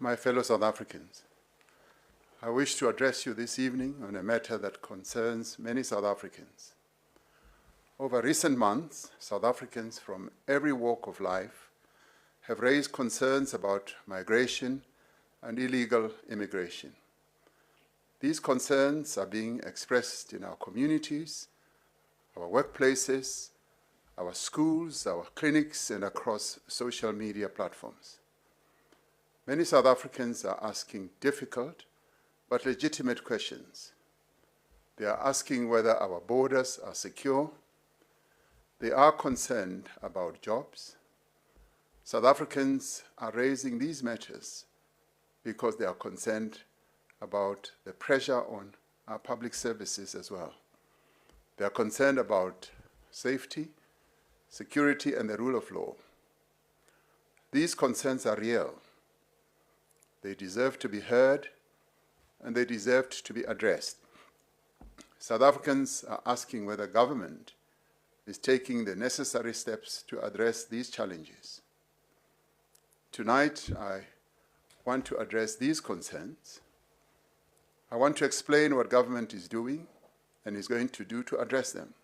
My fellow South Africans, I wish to address you this evening on a matter that concerns many South Africans. Over recent months, South Africans from every walk of life have raised concerns about migration and illegal immigration. These concerns are being expressed in our communities, our workplaces, our schools, our clinics, and across social media platforms. Many South Africans are asking difficult but legitimate questions. They are asking whether our borders are secure. They are concerned about jobs. South Africans are raising these matters because they are concerned about the pressure on our public services as well. They are concerned about safety, security, and the rule of law. These concerns are real. They deserve to be heard, and they deserve to be addressed. South Africans are asking whether government is taking the necessary steps to address these challenges. Tonight, I want to address these concerns. I want to explain what government is doing and is going to do to address them.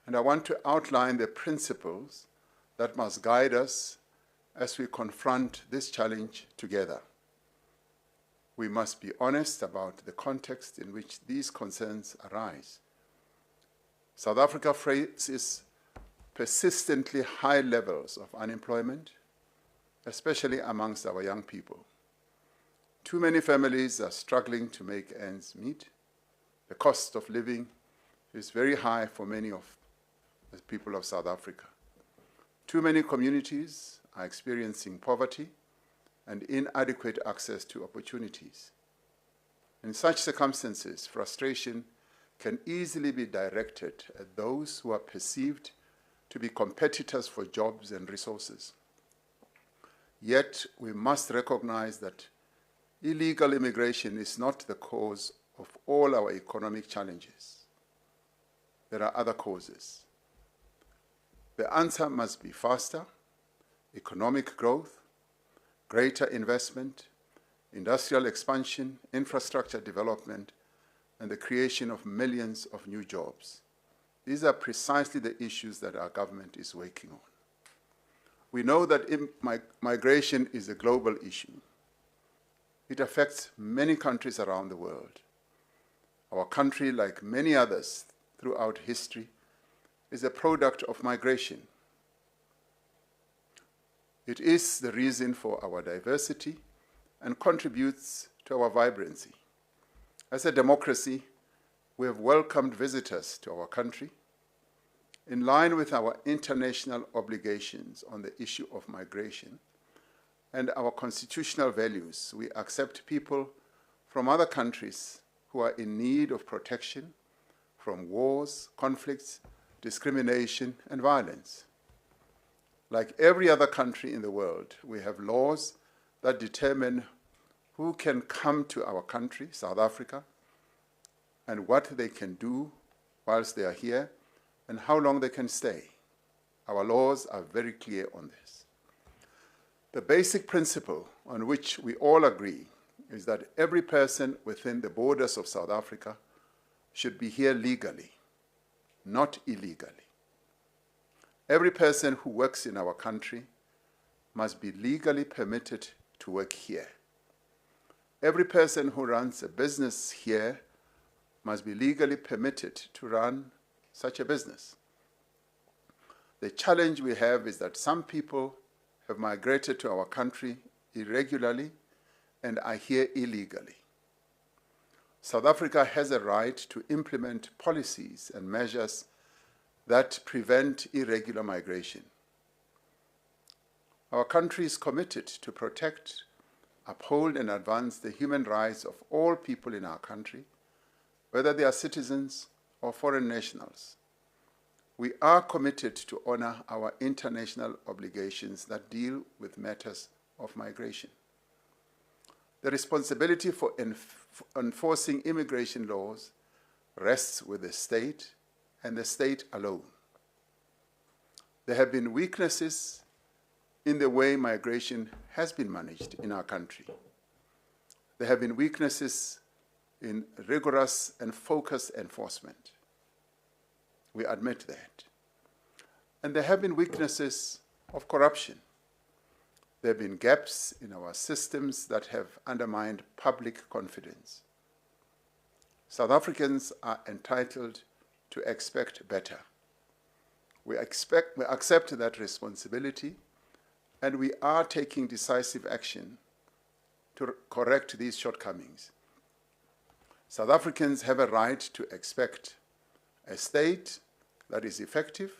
And I want to outline the principles that must guide us as we confront this challenge together. We must be honest about the context in which these concerns arise. South Africa faces persistently high levels of unemployment, especially amongst our young people. Too many families are struggling to make ends meet. The cost of living is very high for many of the people of South Africa. Too many communities are experiencing poverty and inadequate access to opportunities. In such circumstances, frustration can easily be directed at those who are perceived to be competitors for jobs and resources. Yet, we must recognize that illegal immigration is not the cause of all our economic challenges. There are other causes. The answer must be faster economic growth, greater investment, industrial expansion, infrastructure development, and the creation of millions of new jobs. These are precisely the issues that our government is working on. We know that migration is a global issue. It affects many countries around the world. Our country, like many others throughout history, is a product of migration. It is the reason for our diversity and contributes to our vibrancy. As a democracy, we have welcomed visitors to our country. In line with our international obligations on the issue of migration and our constitutional values, we accept people from other countries who are in need of protection from wars, conflicts, discrimination, and violence. Like every other country in the world, we have laws that determine who can come to our country, South Africa, and what they can do whilst they are here, and how long they can stay. Our laws are very clear on this. The basic principle on which we all agree is that every person within the borders of South Africa should be here legally, not illegally. Every person who works in our country must be legally permitted to work here. Every person who runs a business here must be legally permitted to run such a business. The challenge we have is that some people have migrated to our country irregularly and are here illegally. South Africa has a right to implement policies and measures that prevent irregular migration. Our country is committed to protect, uphold, and advance the human rights of all people in our country, whether they are citizens or foreign nationals. We are committed to honor our international obligations that deal with matters of migration. The responsibility for enforcing immigration laws rests with the state and the state alone. There have been weaknesses in the way migration has been managed in our country. There have been weaknesses in rigorous and focused enforcement. We admit that. And there have been weaknesses of corruption. There have been gaps in our systems that have undermined public confidence. South Africans are entitled to expect better. We accept that responsibility, and we are taking decisive action to correct these shortcomings. South Africans have a right to expect a state that is effective,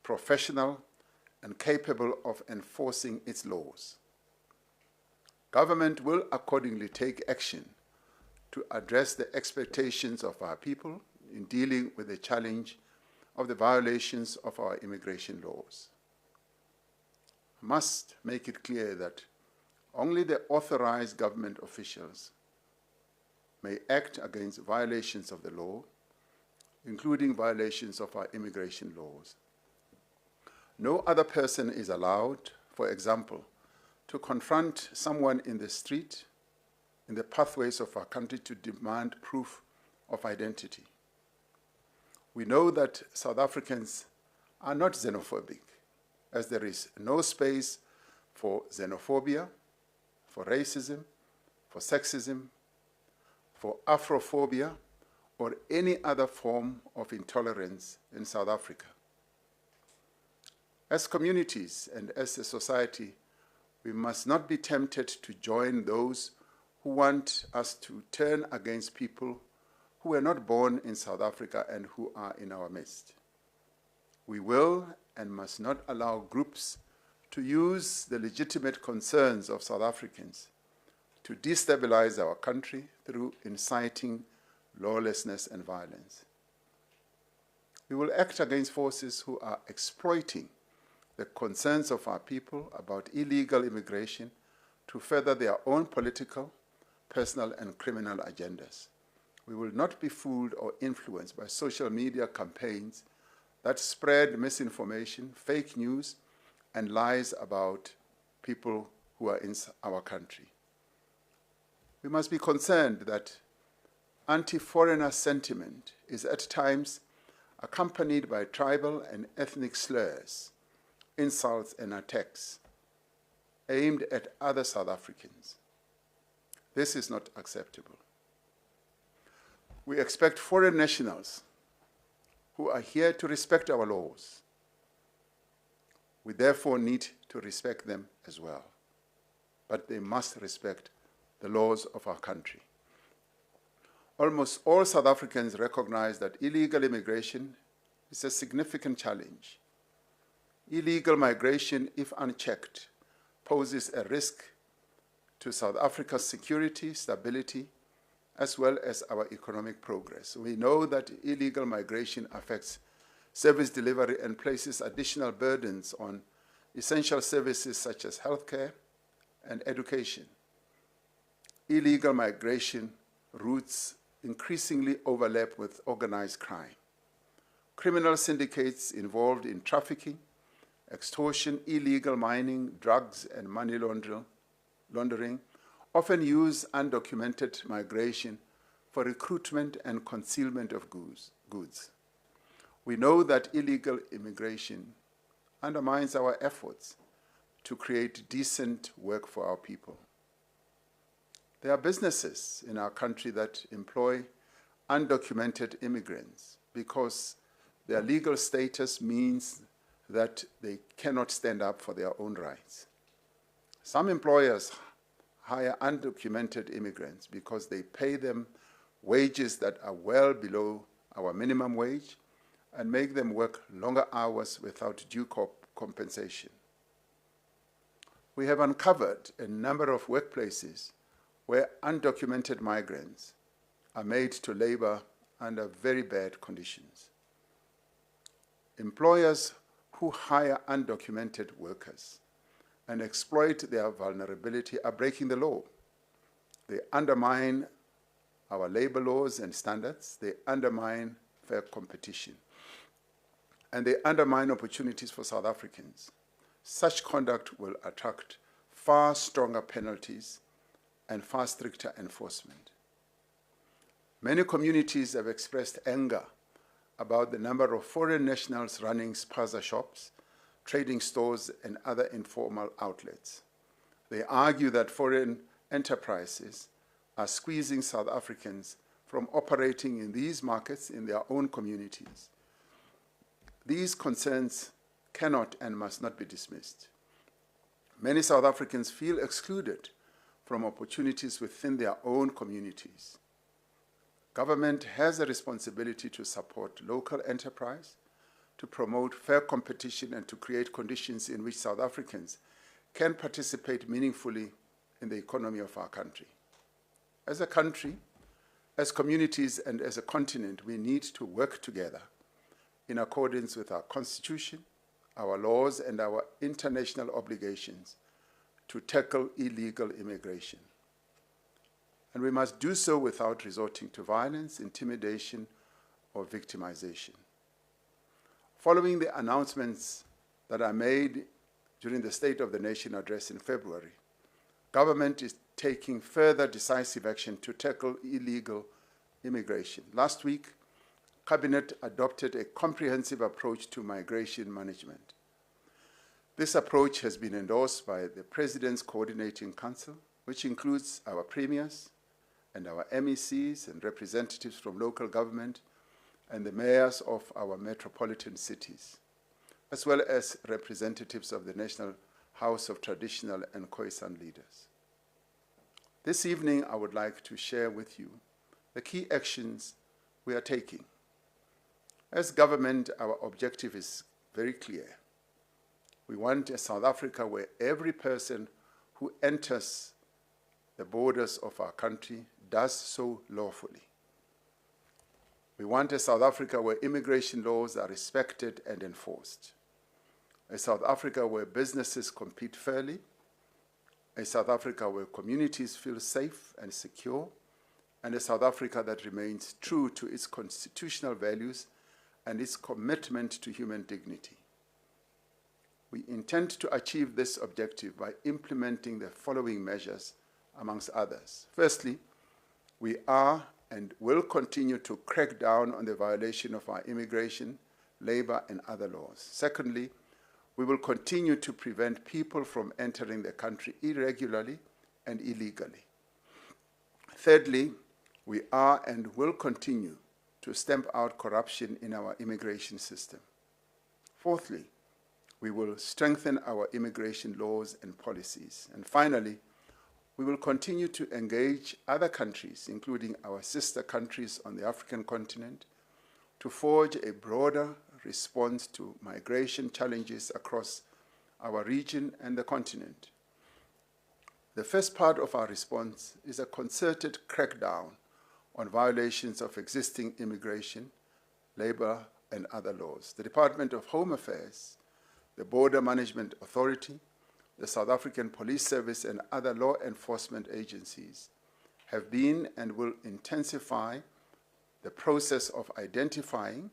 professional, and capable of enforcing its laws. Government will accordingly take action to address the expectations of our people in dealing with the challenge of the violations of our immigration laws. I must make it clear that only the authorized government officials may act against violations of the law, including violations of our immigration laws. No other person is allowed, for example, to confront someone in the street, in the pathways of our country, to demand proof of identity. We know that South Africans are not xenophobic, as there is no space for xenophobia, for racism, for sexism, for Afrophobia, or any other form of intolerance in South Africa. As communities and as a society, we must not be tempted to join those who want us to turn against people who were not born in South Africa and who are in our midst. We will and must not allow groups to use the legitimate concerns of South Africans to destabilize our country through inciting lawlessness and violence. We will act against forces who are exploiting the concerns of our people about illegal immigration to further their own political, personal, and criminal agendas. We will not be fooled or influenced by social media campaigns that spread misinformation, fake news, and lies about people who are in our country. We must be concerned that anti-foreigner sentiment is at times accompanied by tribal and ethnic slurs, insults, and attacks aimed at other South Africans. This is not acceptable. We expect foreign nationals who are here to respect our laws. We therefore need to respect them as well. But they must respect the laws of our country. Almost all South Africans recognize that illegal immigration is a significant challenge. Illegal migration, if unchecked, poses a risk to South Africa's security, stability, as well as our economic progress. We know that illegal migration affects service delivery and places additional burdens on essential services such as healthcare and education. Illegal migration routes increasingly overlap with organized crime. Criminal syndicates involved in trafficking, extortion, illegal mining, drugs, and money laundering often use undocumented migration for recruitment and concealment of goods. We know that illegal immigration undermines our efforts to create decent work for our people. There are businesses in our country that employ undocumented immigrants because their legal status means that they cannot stand up for their own rights. Some employers hire undocumented immigrants because they pay them wages that are well below our minimum wage and make them work longer hours without due compensation. We have uncovered a number of workplaces where undocumented migrants are made to labor under very bad conditions. Employers who hire undocumented workers and exploit their vulnerability are breaking the law. They undermine our labor laws and standards. They undermine fair competition. And they undermine opportunities for South Africans. such conduct will attract far stronger penalties and far stricter enforcement. Many communities have expressed anger about the number of foreign nationals running spaza shops, trading stores, and other informal outlets. They argue that foreign enterprises are squeezing South Africans from operating in these markets in their own communities. These concerns cannot and must not be dismissed. Many South Africans feel excluded from opportunities within their own communities. Government has a responsibility to support local enterprise, to promote fair competition, and to create conditions in which South Africans can participate meaningfully in the economy of our country. As a country, as communities, and as a continent, we need to work together in accordance with our Constitution, our laws, and our international obligations to tackle illegal immigration. And we must do so without resorting to violence, intimidation, or victimization. Following the announcements that I made during the State of the Nation address in February, government is taking further decisive action to tackle illegal immigration. Last week, Cabinet adopted a comprehensive approach to migration management. This approach has been endorsed by the President's Coordinating Council, which includes our premiers and our MECs and representatives from local government and the mayors of our metropolitan cities, as well as representatives of the National House of Traditional and Khoisan leaders. This evening, I would like to share with you the key actions we are taking. As government, our objective is very clear. We want a South Africa where every person who enters the borders of our country does so lawfully. We want a South Africa where immigration laws are respected and enforced. A South Africa where businesses compete fairly. A South Africa where communities feel safe and secure. And a South Africa that remains true to its constitutional values and its commitment to human dignity. We intend to achieve this objective by implementing the following measures, amongst others. Firstly, we are and will continue to crack down on the violation of our immigration, labor, and other laws. Secondly, we will continue to prevent people from entering the country irregularly and illegally. Thirdly, we are and will continue to stamp out corruption in our immigration system. Fourthly, we will strengthen our immigration laws and policies. And finally, we will continue to engage other countries, including our sister countries on the African continent, to forge a broader response to migration challenges across our region and the continent. The first part of our response is a concerted crackdown on violations of existing immigration, labor, and other laws. The Department of Home Affairs, the Border Management Authority, the South African Police Service, and other law enforcement agencies have been and will intensify the process of identifying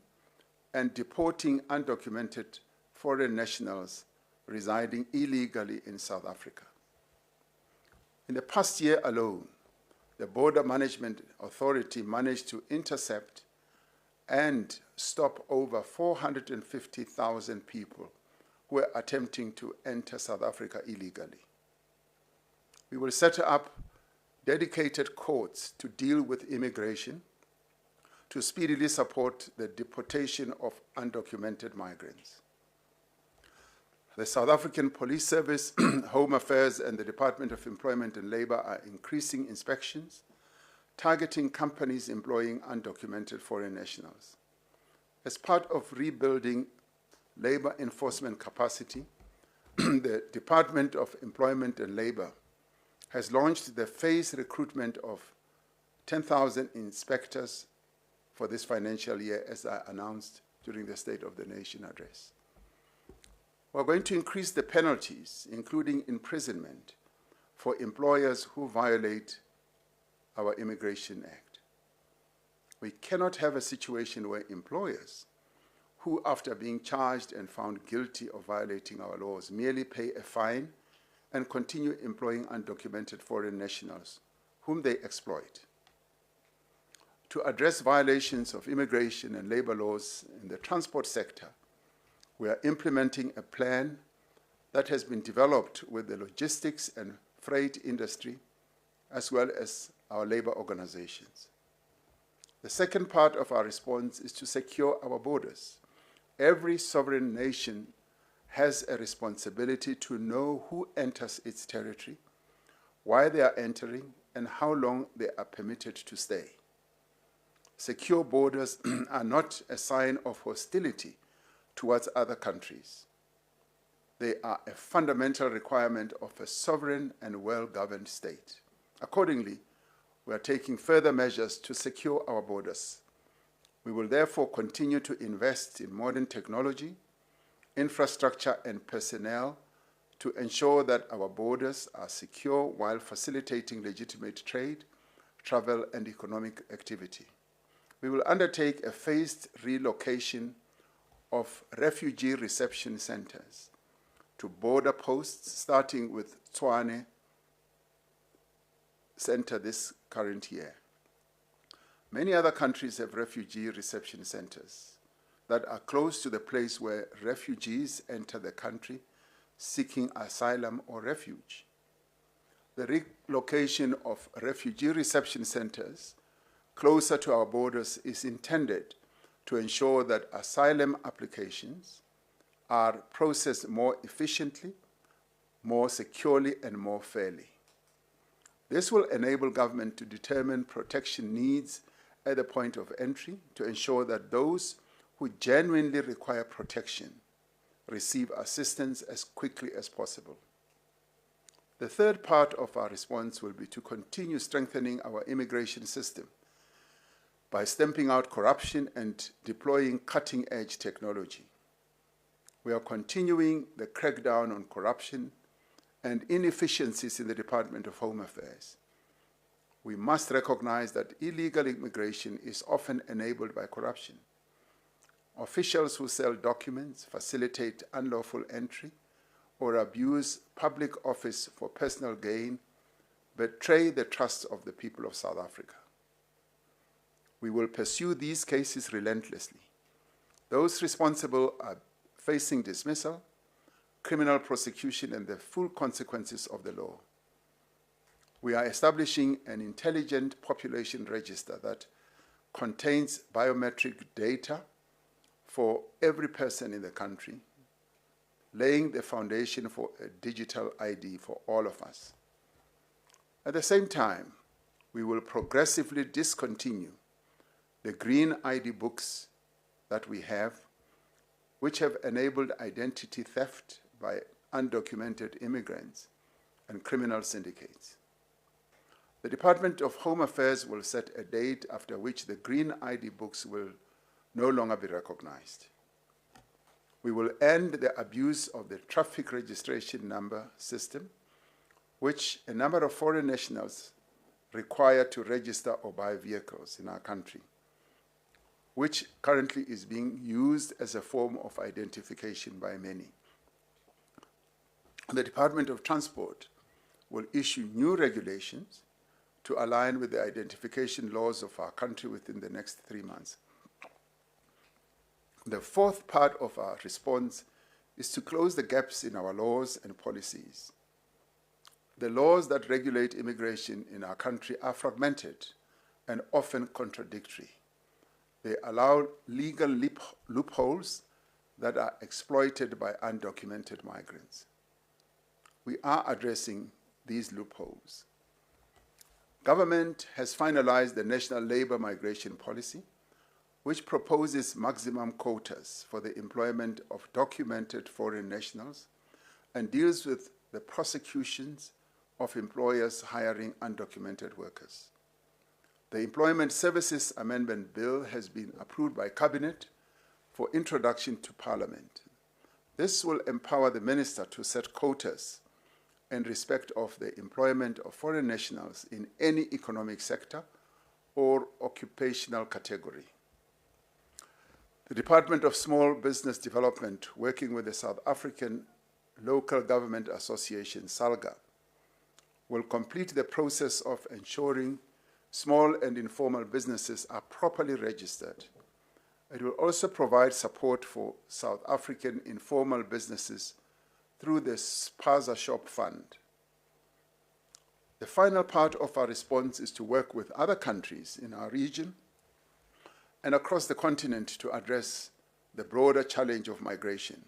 and deporting undocumented foreign nationals residing illegally in South Africa. In the past year alone, the Border Management Authority managed to intercept and stop over 450,000 people who were attempting to enter South Africa illegally. We will set up dedicated courts to deal with immigration, to speedily support the deportation of undocumented migrants. The South African Police Service, Home Affairs, and the Department of Employment and Labor are increasing inspections, targeting companies employing undocumented foreign nationals. As part of rebuilding labor enforcement capacity, the Department of Employment and Labor has launched the phased recruitment of 10,000 inspectors for this financial year, as I announced during the State of the Nation address. We're going to increase the penalties, including imprisonment, for employers who violate our Immigration Act. We cannot have a situation where employers who, after being charged and found guilty of violating our laws, merely pay a fine and continue employing undocumented foreign nationals whom they exploit. To address violations of immigration and labor laws in the transport sector, we are implementing a plan that has been developed with the logistics and freight industry, as well as our labor organizations. The second part of our response is to secure our borders. Every sovereign nation has a responsibility to know who enters its territory, why they are entering, and how long they are permitted to stay. Secure borders are not a sign of hostility towards other countries. They are a fundamental requirement of a sovereign and well-governed state. Accordingly, we are taking further measures to secure our borders. We will therefore continue to invest in modern technology, infrastructure, and personnel to ensure that our borders are secure while facilitating legitimate trade, travel, and economic activity. We will undertake a phased relocation of refugee reception centers to border posts, starting with Tshwane Center this current year. Many other countries have refugee reception centers that are close to the place where refugees enter the country seeking asylum or refuge. The relocation of refugee reception centers closer to our borders is intended to ensure that asylum applications are processed more efficiently, more securely, and more fairly. This will enable government to determine protection needs at the point of entry to ensure that those who genuinely require protection receive assistance as quickly as possible. The third part of our response will be to continue strengthening our immigration system by stamping out corruption and deploying cutting-edge technology. We are continuing the crackdown on corruption and inefficiencies in the Department of Home Affairs. We must recognize that illegal immigration is often enabled by corruption. Officials who sell documents, facilitate unlawful entry, or abuse public office for personal gain betray the trust of the people of South Africa. We will pursue these cases relentlessly. Those responsible are facing dismissal, criminal prosecution, and the full consequences of the law. We are establishing an intelligent population register that contains biometric data for every person in the country, laying the foundation for a digital ID for all of us. At the same time, we will progressively discontinue the green ID books that we have, which have enabled identity theft by undocumented immigrants and criminal syndicates. The Department of Home Affairs will set a date after which the green ID books will no longer be recognized. We will end the abuse of the traffic registration number system, which a number of foreign nationals require to register or buy vehicles in our country, which currently is being used as a form of identification by many. The Department of Transport will issue new regulations to align with the identification laws of our country within the next 3 months. The fourth part of our response is to close the gaps in our laws and policies. The laws that regulate immigration in our country are fragmented and often contradictory. They allow legal loopholes that are exploited by undocumented migrants. We are addressing these loopholes. Government has finalized the National Labor Migration Policy, which proposes maximum quotas for the employment of documented foreign nationals and deals with the prosecutions of employers hiring undocumented workers. The Employment Services Amendment Bill has been approved by Cabinet for introduction to Parliament. This will empower the Minister to set quotas in respect of the employment of foreign nationals in any economic sector or occupational category. The Department of Small Business Development, working with the South African Local Government Association, SALGA, will complete the process of ensuring small and informal businesses are properly registered. It will also provide support for South African informal businesses through the Spaza Shop Fund. The final part of our response is to work with other countries in our region and across the continent to address the broader challenge of migration.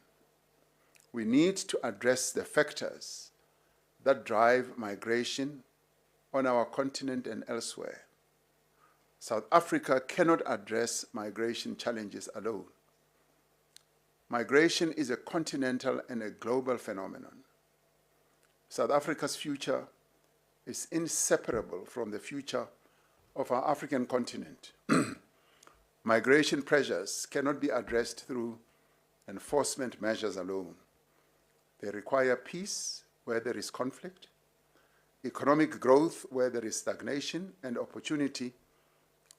We need to address the factors that drive migration on our continent and elsewhere. South Africa cannot address migration challenges alone. Migration is a continental and a global phenomenon. South Africa's future is inseparable from the future of our African continent. Migration pressures cannot be addressed through enforcement measures alone. They require peace where there is conflict, economic growth where there is stagnation, and opportunity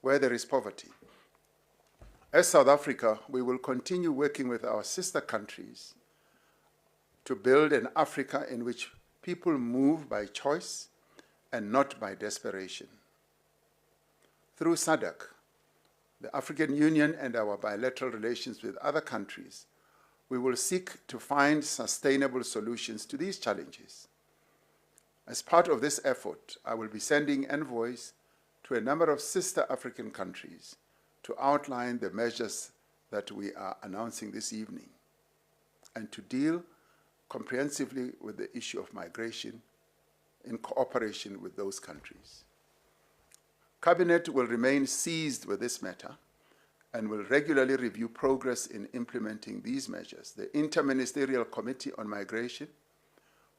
where there is poverty. As South Africa, we will continue working with our sister countries to build an Africa in which people move by choice and not by desperation. Through SADC, the African Union, and our bilateral relations with other countries, we will seek to find sustainable solutions to these challenges. As part of this effort, I will be sending envoys to a number of sister African countries to outline the measures that we are announcing this evening and to deal comprehensively with the issue of migration in cooperation with those countries. Cabinet will remain seized with this matter and will regularly review progress in implementing these measures. The Interministerial Committee on Migration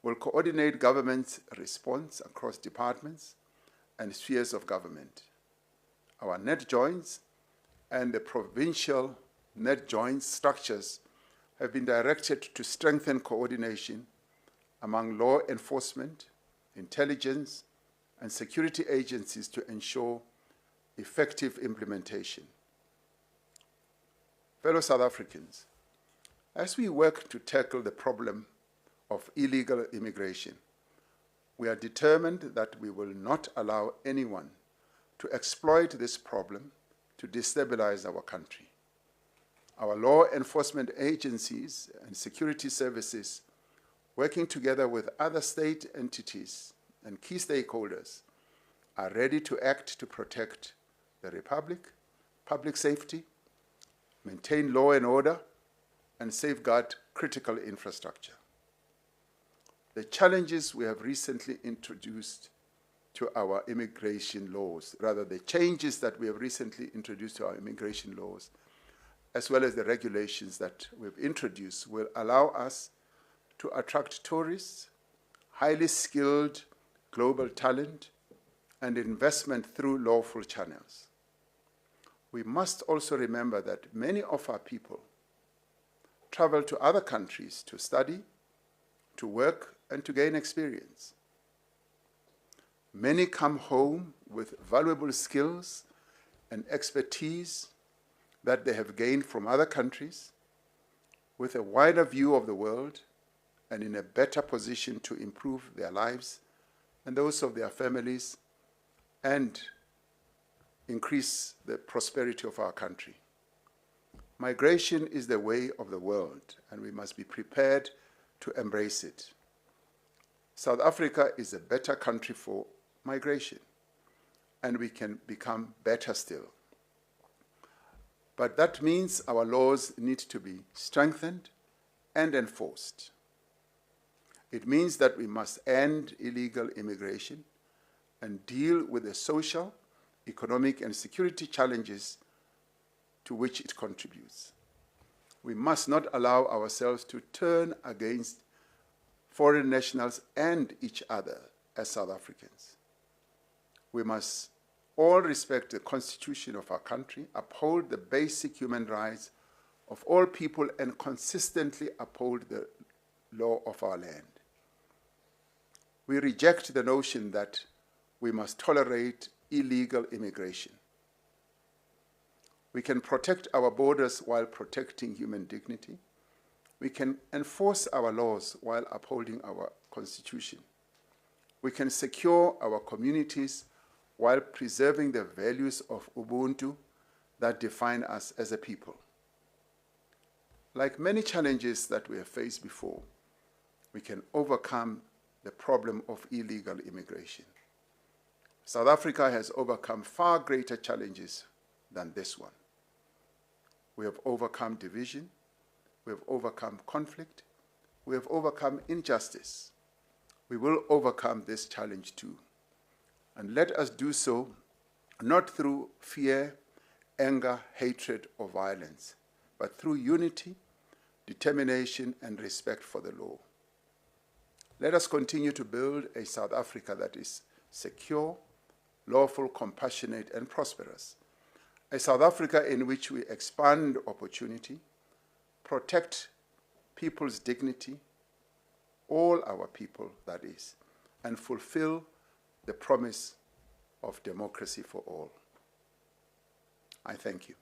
will coordinate government's response across departments and spheres of government. Our net joints and the provincial net joint structures have been directed to strengthen coordination among law enforcement, intelligence, and security agencies to ensure effective implementation. Fellow South Africans, as we work to tackle the problem of illegal immigration, we are determined that we will not allow anyone to exploit this problem to destabilize our country. Our law enforcement agencies and security services, working together with other state entities and key stakeholders, are ready to act to protect the Republic, public safety, maintain law and order, and safeguard critical infrastructure. The challenges we have recently introduced to our immigration laws, rather the changes that we have recently introduced to our immigration laws, as well as the regulations that we've introduced, will allow us to attract tourists, highly skilled global talent, and investment through lawful channels. We must also remember that many of our people travel to other countries to study, to work, and to gain experience. Many come home with valuable skills and expertise that they have gained from other countries, with a wider view of the world and in a better position to improve their lives and those of their families and increase the prosperity of our country. Migration is the way of the world, and we must be prepared to embrace it. South Africa is a better country for migration, and we can become better still. But that means our laws need to be strengthened and enforced. It means that we must end illegal immigration and deal with the social, economic, and security challenges to which it contributes. We must not allow ourselves to turn against foreign nationals and each other as South Africans. We must all respect the Constitution of our country, uphold the basic human rights of all people, and consistently uphold the law of our land. We reject the notion that we must tolerate illegal immigration. We can protect our borders while protecting human dignity. We can enforce our laws while upholding our Constitution. We can secure our communities while preserving the values of Ubuntu that define us as a people. Like many challenges that we have faced before, we can overcome the problem of illegal immigration. South Africa has overcome far greater challenges than this one. We have overcome division, we have overcome conflict, we have overcome injustice. We will overcome this challenge too. And let us do so not through fear, anger, hatred, or violence, but through unity, determination, and respect for the law. Let us continue to build a South Africa that is secure, lawful, compassionate, and prosperous. A South Africa in which we expand opportunity, protect people's dignity, all our people, that is, and fulfill the promise of democracy for all. I thank you.